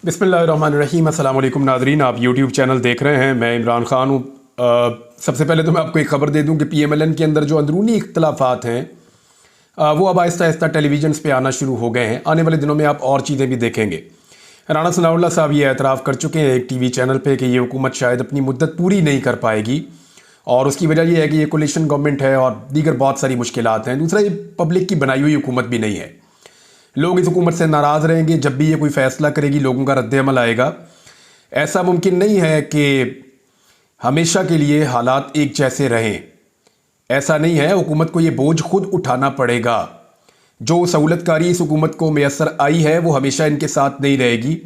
बिस्मिल्लाहिर्रहमानिर्रहीम। अस्सलाम वालेकुम नाज़रीन, आप यूट्यूब चैनल देख रहे हैं। मैं इमरान ख़ान हूँ। सबसे पहले तो मैं आपको एक ख़बर दे दूँ कि PMLN के अंदर जो अंदरूनी इख्तलाफात हैं वो अब आहिस्ता आहिस्ता टेलीविजन पे आना शुरू हो गए हैं। आने वाले दिनों में आप और चीज़ें भी देखेंगे। राना सनाउल्लाह साहब ये एतराफ़ कर चुके हैं एक TV चैनल पर कि ये हुकूमत शायद अपनी मुद्दत पूरी नहीं कर पाएगी, और उसकी वजह यह है कि ये कोलिशन गवर्नमेंट है और दीगर बहुत सारी मुश्किलात हैं। दूसरा, ये पब्लिक की बनाई हुई हुकूमत भी नहीं है। लोग इस हुकूमत से नाराज़ रहेंगे। जब भी ये कोई फ़ैसला करेगी लोगों का रद्द-ए-अमल आएगा। ऐसा मुमकिन नहीं है कि हमेशा के लिए हालात एक जैसे रहें। ऐसा नहीं है, हुकूमत को ये बोझ खुद उठाना पड़ेगा। जो सहूलतकारी इस हुकूमत को मैसर आई है वो हमेशा इनके साथ नहीं रहेगी,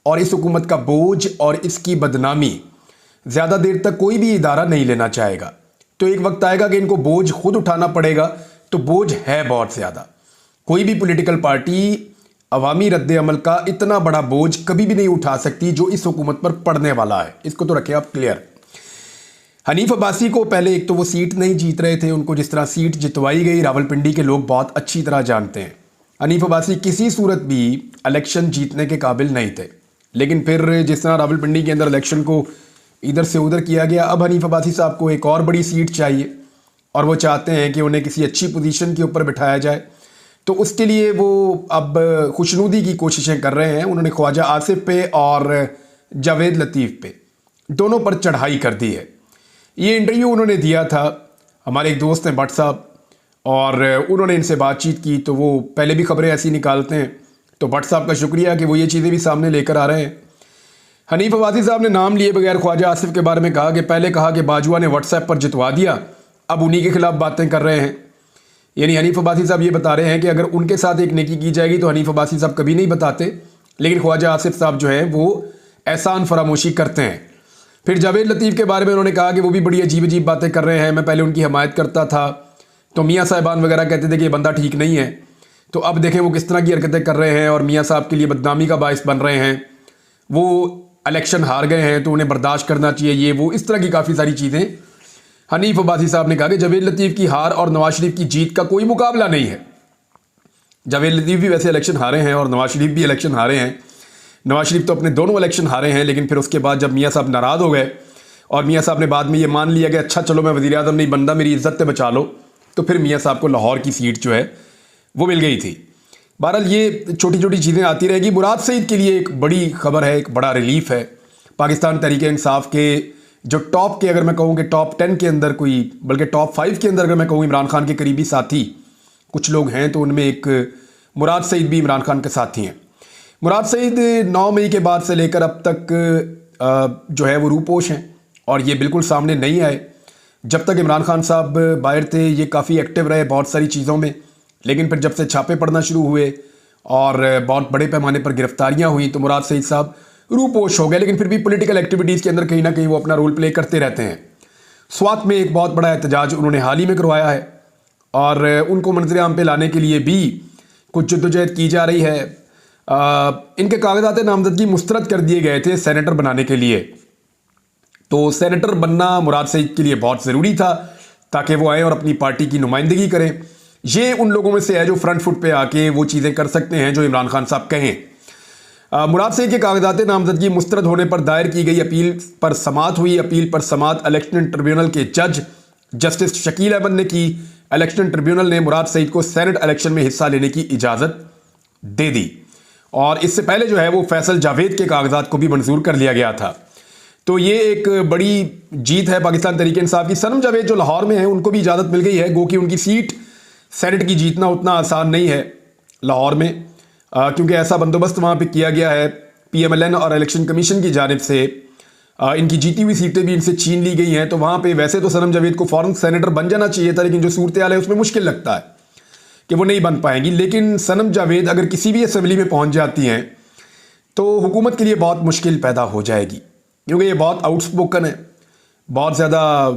और इस हुकूमत का बोझ और इसकी बदनामी ज़्यादा देर तक कोई भी इदारा नहीं लेना चाहेगा। तो एक वक्त आएगा कि इनको बोझ खुद उठाना पड़ेगा। तो बोझ है बहुत ज़्यादा। कोई भी पॉलिटिकल पार्टी अवामी रद्द-ए-अमल का इतना बड़ा बोझ कभी भी नहीं उठा सकती जो इस हुकूमत पर पड़ने वाला है। इसको तो रखें आप क्लियर। हनीफ अब्बासी को पहले एक तो वो सीट नहीं जीत रहे थे, उनको जिस तरह सीट जितवाई गई रावलपिंडी के लोग बहुत अच्छी तरह जानते हैं। हनीफ अब्बासी किसी सूरत भी इलेक्शन जीतने के काबिल नहीं थे, लेकिन फिर जिस तरह रावलपिंडी के अंदर इलेक्शन को इधर से उधर किया गया, अब हनीफ अब्बासी साहब को एक और बड़ी सीट चाहिए और वो चाहते हैं कि उन्हें किसी अच्छी पोजीशन के ऊपर बिठाया जाए। तो उसके लिए वो अब खुशनुदी की कोशिशें कर रहे हैं। उन्होंने ख्वाजा आसिफ पे और जावेद लतीफ़ पे दोनों पर चढ़ाई कर दी है। ये इंटरव्यू उन्होंने दिया था, हमारे एक दोस्त हैं भट्ट साहब, और उन्होंने इनसे बातचीत की। तो वो पहले भी खबरें ऐसी निकालते हैं, तो भट्ट साहब का शुक्रिया कि वो ये चीज़ें भी सामने लेकर आ रहे हैं। हनीफ अब्बासी साहब ने नाम लिए बगैर ख्वाजा आसिफ के बारे में कहा कि पहले कहा कि बाजुआ ने व्हाट्सएप पर जितवा दिया, अब उन्हीं के खिलाफ बातें कर रहे हैं। यानी हनीफ अब्बासी साहब ये बता रहे हैं कि अगर उनके साथ एक नेकी की जाएगी तो हनीफ अब्बासी साहब कभी नहीं बताते, लेकिन ख्वाजा आसिफ साहब जो हैं वो एहसान फरामोशी करते हैं। फिर जावेद लतीफ़ के बारे में उन्होंने कहा कि वो भी बड़ी अजीब अजीब बातें कर रहे हैं। मैं पहले उनकी हमायत करता था तो मियाँ साहिबान वगैरह कहते थे कि ये बंदा ठीक नहीं है, तो अब देखें वो किस तरह की हरकतें कर रहे हैं और मियाँ साहब के लिए बदनामी का बायस बन रहे हैं। वो इलेक्शन हार गए हैं तो उन्हें बर्दाश्त करना चाहिए, ये वो इस तरह की काफ़ी सारी चीज़ें हनीफ अब्बासी साहब ने कहा कि जावेद लतीफ़ की हार और नवाज शरीफ की जीत का कोई मुकाबला नहीं है। जावेद लतीफ़ भी वैसे इलेक्शन हारे हैं और नवाज शरीफ भी इलेक्शन हारे हैं। नवाज शरीफ तो अपने दोनों इलेक्शन हारे हैं, लेकिन फिर उसके बाद जब मियाँ साहब नाराज़ हो गए और मियाँ साहब ने बाद में ये मान लिया कि अच्छा चलो मैं वज़ीर आज़म नहीं बनता, मेरी इज्जत से बचा लो, तो फिर मियाँ साहब को लाहौर की सीट जो है वो मिल गई थी। बहरहाल ये छोटी छोटी चीज़ें आती रहेगी। मुराद सईद के लिए एक बड़ी खबर है, एक बड़ा रिलीफ है। पाकिस्तान तहरीक इंसाफ के जो टॉप के, अगर मैं कहूँ कि टॉप 10 के अंदर कोई, बल्कि टॉप 5 के अंदर अगर मैं कहूँ इमरान खान के करीबी साथी कुछ लोग हैं, तो उनमें एक मुराद सईद भी इमरान खान के साथी हैं। मुराद सईद 9 मई के बाद से लेकर अब तक जो है वो रूपोश हैं और ये बिल्कुल सामने नहीं आए। जब तक इमरान खान साहब बाहर थे ये काफ़ी एक्टिव रहे बहुत सारी चीज़ों में, लेकिन फिर जब से छापे पड़ना शुरू हुए और बहुत बड़े पैमाने पर गिरफ्तारियाँ हुई तो मुराद सईद साहब रूपोश हो गए। लेकिन फिर भी पॉलिटिकल एक्टिविटीज़ के अंदर कहीं ना कहीं वो अपना रोल प्ले करते रहते हैं। स्वात में एक बहुत बड़ा एहतजाज उन्होंने हाल ही में करवाया है और उनको मंजर आम पे लाने के लिए भी कुछ जद्दोजहद की जा रही है। इनके कागजात नामजदगी मुस्तरद कर दिए गए थे सेनेटर बनाने के लिए, तो सेनेटर बनना मुराद सईद के लिए बहुत ज़रूरी था ताकि वो आए और अपनी पार्टी की नुमाइंदगी करें। ये उन लोगों में से है जो फ्रंट फुट पे आके वो चीज़ें कर सकते हैं जो इमरान खान साहब कहें। मुराद सईद के कागजात नामजदगी मुस्तरद होने पर दायर की गई अपील पर समाअत हुई। अपील पर समाअत इलेक्शन ट्रिब्यूनल के जज जस्टिस शकील अहमद ने की। इलेक्शन ट्रिब्यूनल ने मुराद सईद को सेनेट इलेक्शन में हिस्सा लेने की इजाज़त दे दी, और इससे पहले जो है वो फैसल जावेद के कागजात को भी मंजूर कर लिया गया था। तो ये एक बड़ी जीत है पाकिस्तान तहरीक इंसाफ की। सनम जावेद जो लाहौर में है उनको भी इजाज़त मिल गई है, गो कि उनकी सीट सेनेट की जीतना उतना आसान नहीं है लाहौर में, क्योंकि ऐसा बंदोबस्त वहाँ पे किया गया है PMLN और इलेक्शन कमीशन की जानिब से। इनकी जीती हुई सीटें भी इनसे छीन ली गई हैं। तो वहाँ पे वैसे तो सनम जावेद को फ़ौरन सेनेटर बन जाना चाहिए था, लेकिन जो सूरत हाल है उसमें मुश्किल लगता है कि वो नहीं बन पाएंगी। लेकिन सनम जावेद अगर किसी भी असम्बली में पहुँच जाती हैं तो हुकूमत के लिए बहुत मुश्किल पैदा हो जाएगी, क्योंकि ये बहुत आउटस्पोकन है, बहुत ज़्यादा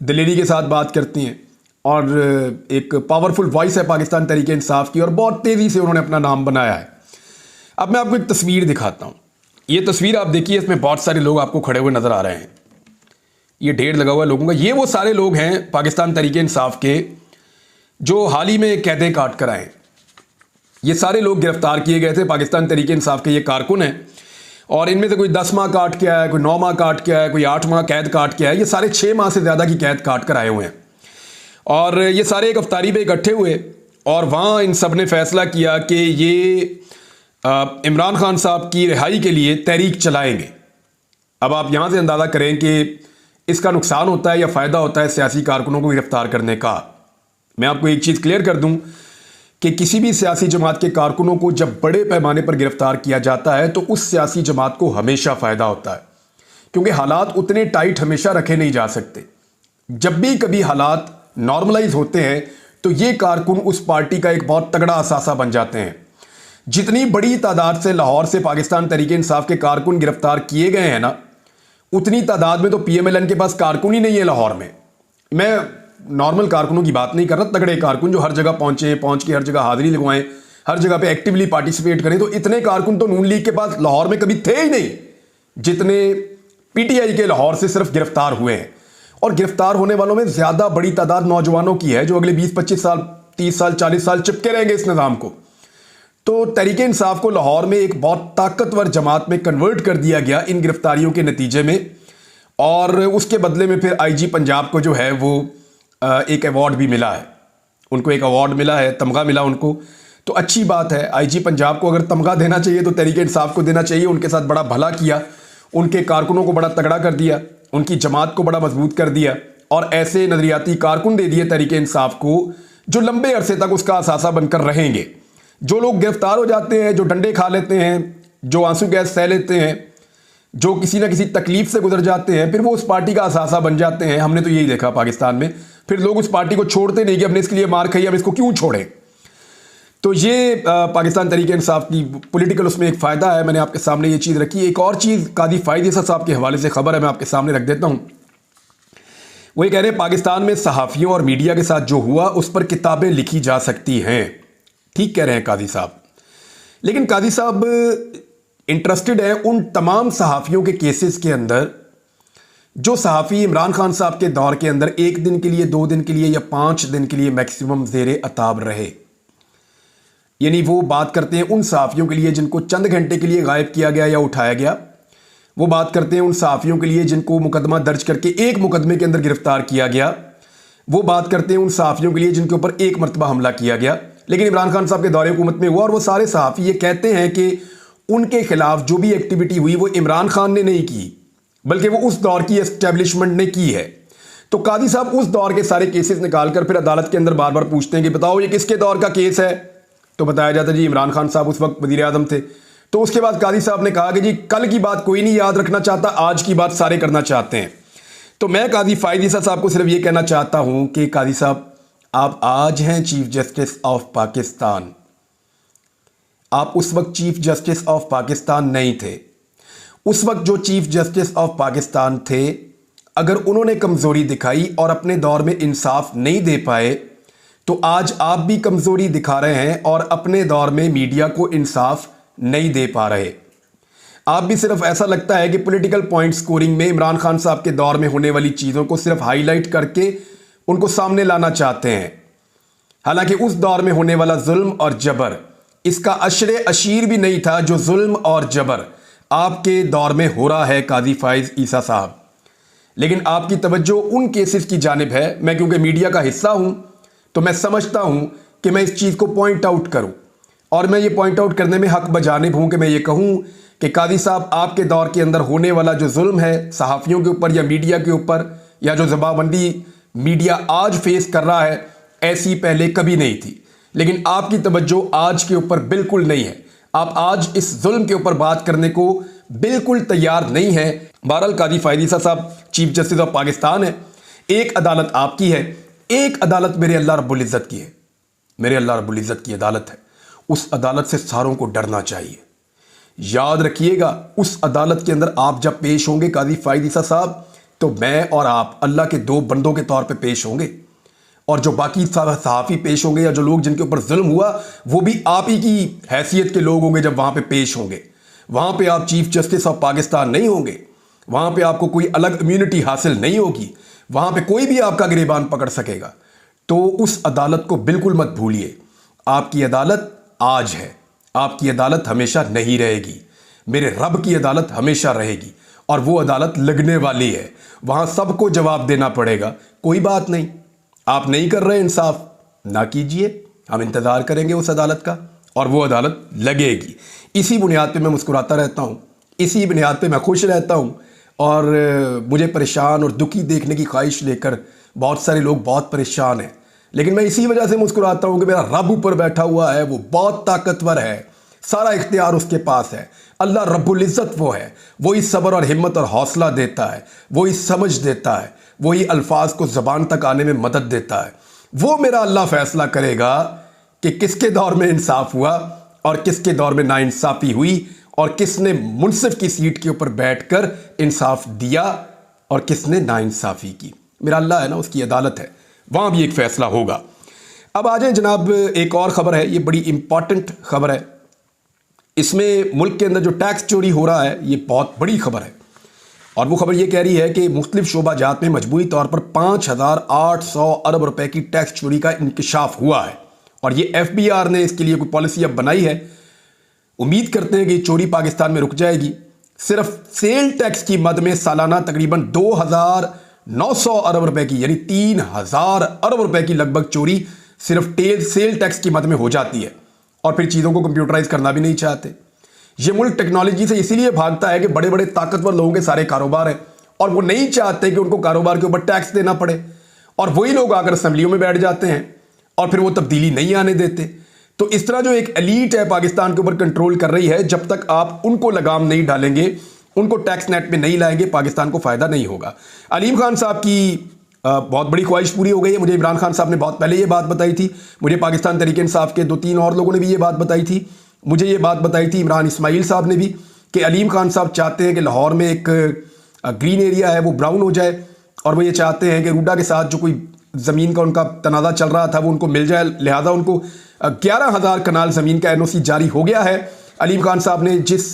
दिलेरी के साथ बात करती हैं और एक पावरफुल वॉइस है पाकिस्तान तहरीक इंसाफ की, और बहुत तेज़ी से उन्होंने अपना नाम बनाया है। अब मैं आपको एक तस्वीर दिखाता हूँ। ये तस्वीर आप देखिए, इसमें बहुत सारे लोग आपको खड़े हुए नज़र आ रहे हैं। ये ढेर लगा हुआ है लोगों का। ये वो सारे लोग हैं पाकिस्तान तहरीक इंसाफ के जो हाल ही में कैदें काट कर आए। ये सारे लोग गिरफ्तार किए गए थे, पाकिस्तान तहरीक इंसाफ के ये कारकुन हैं, और इनमें से कोई 10 माह काट के आया है, कोई 9 माह काट के आया है, कोई 8 माह कैद काट के आया है। ये सारे 6 माह से ज़्यादा की कैद काट कर आए हुए हैं, और ये सारे एक अफ्तारी पे इकट्ठे हुए, और वहाँ इन सब ने फैसला किया कि ये इमरान खान साहब की रिहाई के लिए तहरीक चलाएंगे। अब आप यहाँ से अंदाज़ा करें कि इसका नुकसान होता है या फ़ायदा होता है सियासी कारकुनों को गिरफ्तार करने का। मैं आपको एक चीज़ क्लियर कर दूं कि किसी भी सियासी जमात के कारकुनों को जब बड़े पैमाने पर गिरफ्तार किया जाता है तो उस सियासी जमात को हमेशा फ़ायदा होता है, क्योंकि हालात उतने टाइट हमेशा रखे नहीं जा सकते। जब भी कभी हालात नॉर्मलाइज होते हैं तो ये कारकुन उस पार्टी का एक बहुत तगड़ा असासा बन जाते हैं। जितनी बड़ी तादाद से लाहौर से पाकिस्तान तहरीक इंसाफ के कारकुन गिरफ्तार किए गए हैं ना, उतनी तादाद में तो PMLN के पास कारकुन ही नहीं है लाहौर में। मैं नॉर्मल कारकुनों की बात नहीं कर रहा, तगड़े कारकुन जो हर जगह पहुंच के हर जगह हाजिरी लगवाएं, हर जगह पे एक्टिवली पार्टिसिपेट करें। तो इतने कारकुन तो नून लीग के पास लाहौर में कभी थे ही नहीं जितने PTI के लाहौर से सिर्फ गिरफ्तार हुए हैं। और गिरफ्तार होने वालों में ज्यादा बड़ी तादाद नौजवानों की है जो अगले 20-25 साल, 30 साल, 40 साल चिपके रहेंगे इस निज़ाम को। तो तहरीक इंसाफ को लाहौर में एक बहुत ताकतवर जमात में कन्वर्ट कर दिया गया इन गिरफ्तारियों के नतीजे में, और उसके बदले में फिर IG पंजाब को जो है वो एक अवार्ड भी मिला है। उनको एक अवार्ड मिला है, तमगा मिला उनको। तो अच्छी बात है, IG पंजाब को अगर तमगा देना चाहिए तो तहरीक इंसाफ को देना चाहिए। उनके साथ बड़ा भला किया, उनके कारकुनों को बड़ा तगड़ा कर दिया, उनकी जमात को बड़ा मजबूत कर दिया, और ऐसे नजरियाती कारकुन दे दिए तहरीक इंसाफ को जो लंबे अरसे तक उसका असासा बनकर रहेंगे। जो लोग गिरफ्तार हो जाते हैं, जो डंडे खा लेते हैं, जो आंसू गैस सह लेते हैं, जो किसी ना किसी तकलीफ से गुजर जाते हैं, फिर वो उस पार्टी का असासा बन जाते हैं। हमने तो यही देखा पाकिस्तान में। फिर लोग उस पार्टी को छोड़ते नहीं कि हमने इसके लिए मार खाई, अब इसको क्यों छोड़ें। तो ये पाकिस्तान तहरीक इंसाफ की पॉलिटिकल उसमें एक फ़ायदा है। मैंने आपके सामने ये चीज़ रखी। एक और चीज़ कादी फायद ईसा साहब के हवाले से खबर है, मैं आपके सामने रख देता हूँ। वो ये कह रहे हैं पाकिस्तान में सहाफ़ियों और मीडिया के साथ जो हुआ उस पर किताबें लिखी जा सकती हैं। ठीक कह रहे हैं कादी साहब, लेकिन कादी साहब इंटरेस्टेड है उन तमाम सहाफ़ियों के केसेस के अंदर जो सहाफ़ी इमरान खान साहब के दौर के अंदर 1 दिन के लिए, 2 दिन के लिए या 5 दिन के लिए मैक्सिमम ज़ेरे अताब रहे। यानी वो बात करते हैं उन सहाफ़ियों के लिए जिनको चंद घंटे के लिए गायब किया गया या उठाया गया। वो बात करते हैं उन सहाफ़ियों के लिए जिनको मुकदमा दर्ज करके एक मुकदमे के अंदर गिरफ्तार किया गया। वो बात करते हैं उन सहाफ़ियों के लिए जिनके ऊपर एक मरतबा हमला किया गया, लेकिन इमरान खान साहब के दौरे हुकूमत में हुआ। और वो सारे सहाफ़ी ये कहते हैं कि उनके खिलाफ जो भी एक्टिविटी हुई वो इमरान खान ने नहीं की, बल्कि वो उस दौर की एस्टेब्लिशमेंट ने की है। तो कादी साहब उस दौर के सारे केसेस निकालकर फिर अदालत के अंदर बार बार पूछते हैं कि बताओ ये किसके दौर का केस है। तो बताया जाता है जी इमरान खान साहब उस वक्त वज़ीर आज़म थे। तो उसके बाद कादी साहब ने कहा कि जी कल की बात कोई नहीं याद रखना चाहता, आज की बात सारे करना चाहते हैं। तो मैं कादी फायद ईसा साहब को सिर्फ ये कहना चाहता हूं कि कादी साहब आप आज हैं चीफ जस्टिस ऑफ पाकिस्तान, आप उस वक्त चीफ जस्टिस ऑफ पाकिस्तान नहीं थे। उस वक्त जो चीफ जस्टिस ऑफ पाकिस्तान थे, अगर उन्होंने कमज़ोरी दिखाई और अपने दौर में इंसाफ नहीं दे पाए, तो आज आप भी कमज़ोरी दिखा रहे हैं और अपने दौर में मीडिया को इंसाफ नहीं दे पा रहे। आप भी सिर्फ ऐसा लगता है कि पॉलिटिकल पॉइंट स्कोरिंग में इमरान खान साहब के दौर में होने वाली चीज़ों को सिर्फ हाईलाइट करके उनको सामने लाना चाहते हैं। हालांकि उस दौर में होने वाला जुल्म और जबर इसका अशरे अशीर भी नहीं था जो जुल्म और जबर आपके दौर में हो रहा है कादी फायद ईसा साहब। लेकिन आपकी तवज्जो उन केसेस की जानिब है। मैं क्योंकि मीडिया का हिस्सा हूं तो मैं समझता हूं कि मैं इस चीज़ को पॉइंट आउट करूं, और मैं ये पॉइंट आउट करने में हक बजानिब हूं कि मैं ये कहूं कि कादी साहब आपके दौर के अंदर होने वाला जो जुल्म है सहाफ़ियों के ऊपर या मीडिया के ऊपर, या जो जबाबंदी मीडिया आज फेस कर रहा है, ऐसी पहले कभी नहीं थी। लेकिन आपकी तवज्जो आज के ऊपर बिल्कुल नहीं है। आप आज इस जुल्म के ऊपर बात करने को बिल्कुल तैयार नहीं है। बहरहाल कादी फायद ईसा साहब चीफ जस्टिस ऑफ पाकिस्तान है। एक अदालत आपकी है, एक अदालत मेरे अल्लाह रब्बुल इज़्ज़त की है। मेरे अल्लाह रब्बुल इज़्ज़त की अदालत है। उस अदालत से सारों को डरना चाहिए। याद रखिएगा, उस अदालत के अंदर आप जब पेश होंगे कादी फायद ईसा साहब, तो मैं और आप अल्लाह के 2 बंदों के तौर पे पेश होंगे, और जो बाकी सहाफ़ी पेश होंगे या जो लोग जिनके ऊपर जुल्म हुआ वो भी आप ही की हैसियत के लोग होंगे। जब वहाँ पे पेश होंगे, वहाँ पे आप चीफ जस्टिस ऑफ पाकिस्तान नहीं होंगे, वहाँ पे आपको कोई अलग इम्यूनिटी हासिल नहीं होगी, वहाँ पे कोई भी आपका गिरेबान पकड़ सकेगा। तो उस अदालत को बिल्कुल मत भूलिए। आपकी अदालत आज है, आपकी अदालत हमेशा नहीं रहेगी। मेरे रब की अदालत हमेशा रहेगी और वो अदालत लगने वाली है, वहां सबको जवाब देना पड़ेगा। कोई बात नहीं, आप नहीं कर रहे इंसाफ, ना कीजिए, हम इंतज़ार करेंगे उस अदालत का और वो अदालत लगेगी। इसी बुनियाद पे मैं मुस्कुराता रहता हूँ, इसी बुनियाद पे मैं खुश रहता हूँ। और मुझे परेशान और दुखी देखने की ख्वाहिश लेकर बहुत सारे लोग बहुत परेशान हैं, लेकिन मैं इसी वजह से मुस्कुराता हूँ कि मेरा रब ऊपर बैठा हुआ है, वो बहुत ताकतवर है, सारा इख्तियार उसके पास है। अल्लाह रब्बुल इज़्ज़त वो है, वही सब्र और हिम्मत और हौसला देता है, वही समझ देता है, वही अल्फाज को ज़बान तक आने में मदद देता है। वो मेरा अल्लाह फैसला करेगा कि किसके दौर में इंसाफ हुआ और किसके दौर में नाइंसाफ़ी हुई और किसने मुनसिफ की सीट के ऊपर बैठकर इंसाफ दिया और किसने नाइंसाफ़ी की। मेरा अल्लाह है ना, उसकी अदालत है, वहाँ भी एक फ़ैसला होगा। अब आ जाए जनाब, एक और ख़बर है, ये बड़ी इंपॉर्टेंट ख़बर है। इसमें मुल्क के अंदर जो टैक्स चोरी हो रहा है, ये बहुत बड़ी ख़बर है। और वो ख़बर ये कह रही है कि मुख्तलिफ शोबाजात में मजमूई तौर पर 5,800 अरब रुपए की टैक्स चोरी का इंकशाफ हुआ है और ये FBR ने इसके लिए कोई पॉलिसी अब बनाई है। उम्मीद करते हैं कि चोरी पाकिस्तान में रुक जाएगी। सिर्फ सेल टैक्स की मद में सालाना तकरीबन 2,900 अरब रुपए की, यानी 3,000 अरब रुपए की लगभग चोरी सिर्फ सेल टैक्स की मद में हो जाती है। और फिर चीज़ों को कंप्यूटराइज करना भी नहीं चाहते। ये मुल्क टेक्नोलॉजी से इसीलिए भागता है कि बड़े बड़े ताकतवर लोगों के सारे कारोबार हैं और वो नहीं चाहते कि उनको कारोबार के ऊपर टैक्स देना पड़े। और वही लोग आकर असेंबलियों में बैठ जाते हैं और फिर वो तब्दीली नहीं आने देते। तो इस तरह जो एक एलीट है पाकिस्तान के ऊपर कंट्रोल कर रही है, जब तक आप उनको लगाम नहीं डालेंगे, उनको टैक्स नेट में नहीं लाएंगे, पाकिस्तान को फ़ायदा नहीं होगा। अलीम खान साहब की बहुत बड़ी ख्वाहिश पूरी हो गई है। मुझे इमरान खान साहब ने बहुत पहले ये बात बताई थी, मुझे पाकिस्तान तहरीक इंसाफ के 2-3 और लोगों ने भी ये बात बताई थी, मुझे ये बात बताई थी इमरान इस्माइल साहब ने भी, कि अलीम खान साहब चाहते हैं कि लाहौर में एक ग्रीन एरिया है वो ब्राउन हो जाए और वो ये चाहते हैं कि रूडा के साथ जो कोई ज़मीन का उनका तनाज़ा चल रहा था वो उनको मिल जाए। लिहाजा उनको 11,000 कनाल ज़मीन का NOC जारी हो गया है। अलीम खान साहब ने जिस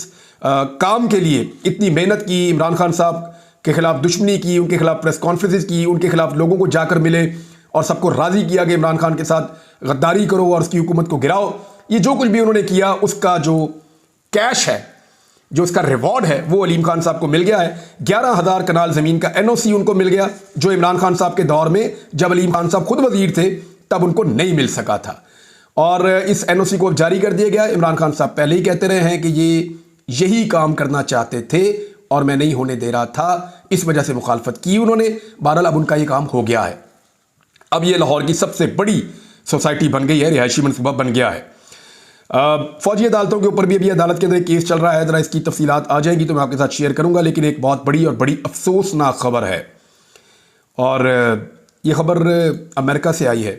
काम के लिए इतनी मेहनत की, इमरान खान साहब के खिलाफ दुश्मनी की, उनके खिलाफ प्रेस कॉन्फ्रेंसेस की, उनके खिलाफ लोगों को जाकर मिले और सबको राज़ी किया कि इमरान खान के साथ गद्दारी करो और उसकी हुकूमत को गिराओ, ये जो कुछ भी उन्होंने किया उसका जो कैश है, जो उसका रिवॉर्ड है, वो अलीम खान साहब को मिल गया है। 11,000 कनाल ज़मीन का NOC उनको मिल गया, जो इमरान खान साहब के दौर में, जब अलीम खान साहब खुद वजीर थे, तब उनको नहीं मिल सका था। और इस NOC को अब जारी कर दिया गया। इमरान खान साहब पहले ही कहते रहे हैं कि यही काम करना चाहते थे और मैं नहीं होने दे रहा था, इस वजह से मुखालफत की उन्होंने। बहरहाल अब उनका ये काम हो गया है। अब ये लाहौर की सबसे बड़ी सोसाइटी बन गई है, रिहायशी मनसूबा बन गया है। फौजी अदालतों के ऊपर भी अभी अदालत के अंदर एक केस चल रहा है, ज़रा इसकी तफसीलात आ जाएंगी तो मैं आपके साथ शेयर करूंगा। लेकिन एक बहुत बड़ी और बड़ी अफसोसनाक खबर है और ये खबर अमेरिका से आई है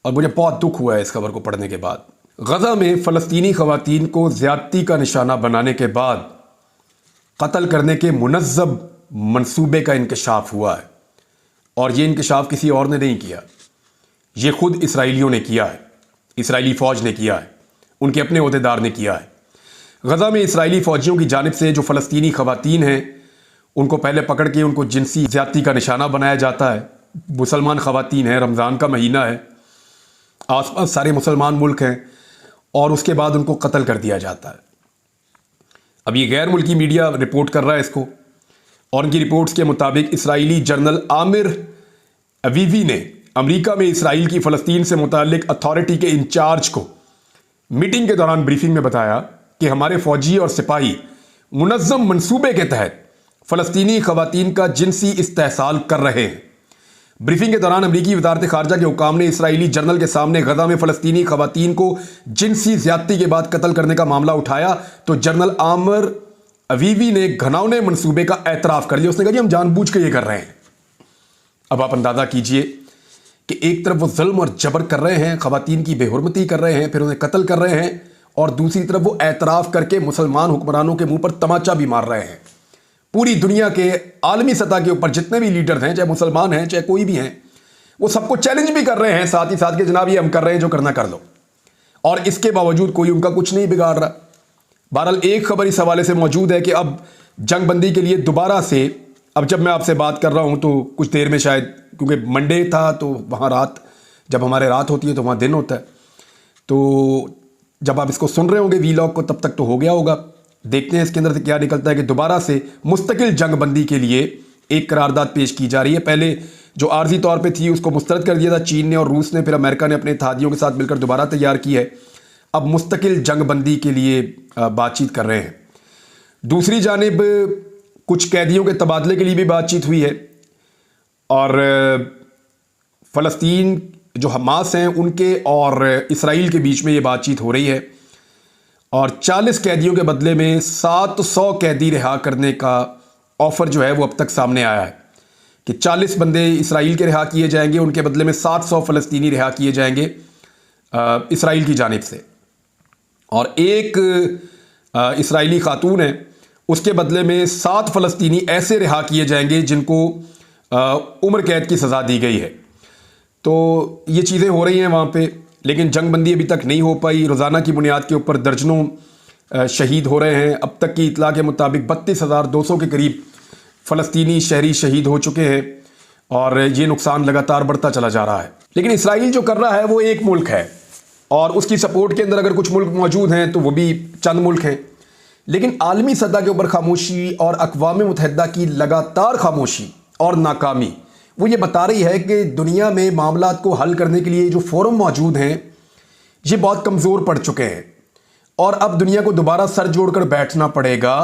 और मुझे बहुत दुख हुआ है इस खबर को पढ़ने के बाद। गज़ा में फ़लस्तीनी ख़वातीन को ज़्यादती का निशाना बनाने के बाद कत्ल करने के मुनज़्ज़म मंसूबे का इंकशाफ हुआ है और ये इंकशाफ किसी और ने नहीं किया, ये खुद इसराइलियों ने किया है, इसराइली फ़ौज ने किया है, उनके अपने ओहदेदार ने किया है। गज़ा में इसराइली फ़ौजियों की जानिब से जो फ़लस्तीनी ख़वातीन हैं उनको पहले पकड़ के उनको जिनसी ज़्यादती का निशाना बनाया जाता है। मुसलमान ख़वातीन हैं, रमज़ान का महीना है, आसपास सारे मुसलमान मुल्क हैं और उसके बाद उनको कत्ल कर दिया जाता है। अब ये गैर मुल्की मीडिया रिपोर्ट कर रहा है इसको और उनकी रिपोर्ट्स के मुताबिक इसराइली जनरल आमिर अवीवी ने अमेरिका में इसराइल की फ़लस्तीन से मुताल्लिक अथॉरिटी के इंचार्ज को मीटिंग के दौरान ब्रीफिंग में बताया कि हमारे फ़ौजी और सिपाही मुनज़्ज़म मंसूबे के तहत फ़लस्तीनी ख़वातीन का जिनसी इस्तेहसाल कर रहे हैं। ब्रीफिंग के दौरान अमरीकी वज़ारत ख़ारजा के हुकाम ने इसराइली जनरल के सामने गज़ा में फ़लस्तीनी ख़वातीन को जिनसी ज़्यादती के बाद कत्ल करने का मामला उठाया तो जनरल आमिर अवीवी ने घिनौने मंसूबे का एतराफ़ कर लिया। उसने कहा जी हम जानबूझ के ये कर रहे हैं। अब आप अंदाज़ा कीजिए कि एक तरफ वो जुल्म और जबर कर रहे हैं, ख़वातीन की बेहुरमती कर रहे हैं, फिर उन्हें कत्ल कर रहे हैं, और दूसरी तरफ वो एतराफ़ करके मुसलमान हुक्मरानों के मुंह पर तमाचा भी मार रहे हैं। पूरी दुनिया के आलमी सतह के ऊपर जितने भी लीडर्स हैं, चाहे मुसलमान हैं चाहे कोई भी हैं, वो सबको चैलेंज भी कर रहे हैं साथ ही साथ कि जनाब ये हम कर रहे हैं, जो करना कर लो, और इसके बावजूद कोई उनका कुछ नहीं बिगाड़ रहा। बहरहाल एक खबर इस हवाले से मौजूद है कि अब जंगबंदी के लिए दोबारा से, अब जब मैं आपसे बात कर रहा हूँ तो कुछ देर में शायद, क्योंकि मंडे था तो वहाँ रात, जब हमारे रात होती है तो वहाँ दिन होता है, तो जब आप इसको सुन रहे होंगे वीलॉग को, तब तक तो हो गया होगा। देखते हैं इसके अंदर से क्या निकलता है कि दोबारा से मुस्तकिल जंगबंदी के लिए एक करारदाद पेश की जा रही है। पहले जो आर्जी तौर पे थी उसको मुस्तरद कर दिया था चीन ने और रूस ने, फिर अमेरिका ने अपने इत्तेहादियों के साथ मिलकर दोबारा तैयार की है। अब मुस्तकिल जंगबंदी के लिए बातचीत कर रहे हैं। दूसरी जानिब कुछ कैदियों के तबादले के लिए भी बातचीत हुई है और फ़लस्तीन जो हमास हैं उनके और इसराइल के बीच में ये बातचीत हो रही है और 40 कैदियों के बदले में 700 कैदी रिहा करने का ऑफ़र जो है वो अब तक सामने आया है कि 40 बंदे इसराइल के रिहा किए जाएंगे, उनके बदले में 700 फ़लस्तीनी रिहा किए जाएंगे इसराइल की जानिब से। और एक इसराइली खातून है, उसके बदले में 7 फ़लस्तीनी ऐसे रिहा किए जाएंगे जिनको उम्र कैद की सज़ा दी गई है। तो ये चीज़ें हो रही हैं वहाँ पे, लेकिन जंगबंदी अभी तक नहीं हो पाई। रोज़ाना की बुनियाद के ऊपर दर्जनों शहीद हो रहे हैं। अब तक की इतला के मुताबिक 32,200 के करीब फ़लस्तीनी शहरी शहीद हो चुके हैं और ये नुकसान लगातार बढ़ता चला जा रहा है। लेकिन इसराइल जो कर रहा है वो एक मुल्क है और उसकी सपोर्ट के अंदर अगर कुछ मुल्क मौजूद हैं तो वो भी चंद मुल्क हैं। लेकिन आलमी सतह के ऊपर खामोशी और अक़वाम मुत्तहिदा की लगातार खामोशी और नाकामी वो ये बता रही है कि दुनिया में मामलात को हल करने के लिए जो फोरम मौजूद हैं ये बहुत कमज़ोर पड़ चुके हैं और अब दुनिया को दोबारा सर जोड़कर बैठना पड़ेगा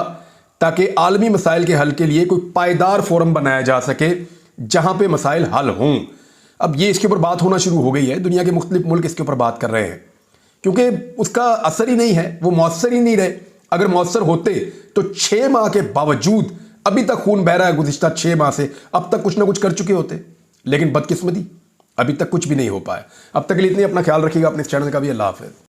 ताकि आलमी मसाइल के हल के लिए कोई पायदार फोरम बनाया जा सके जहां पे मसाइल हल हों। अब ये इसके ऊपर बात होना शुरू हो गई है, दुनिया के मुख्तलिफ मुल्क इसके ऊपर बात कर रहे हैं क्योंकि उसका असर ही नहीं है, वो मौसर ही नहीं रहे। अगर मौसर होते तो 6 माह के बावजूद अभी तक खून बह रहा है गुज़िश्ता 6 माह से, अब तक कुछ ना कुछ कर चुके होते। लेकिन बदकिस्मती अभी तक कुछ भी नहीं हो पाया। अब तक के लिए इतनी, अपना ख्याल रखिएगा, अपने इस चैनल का भी। अल्लाह हाफ़िज़।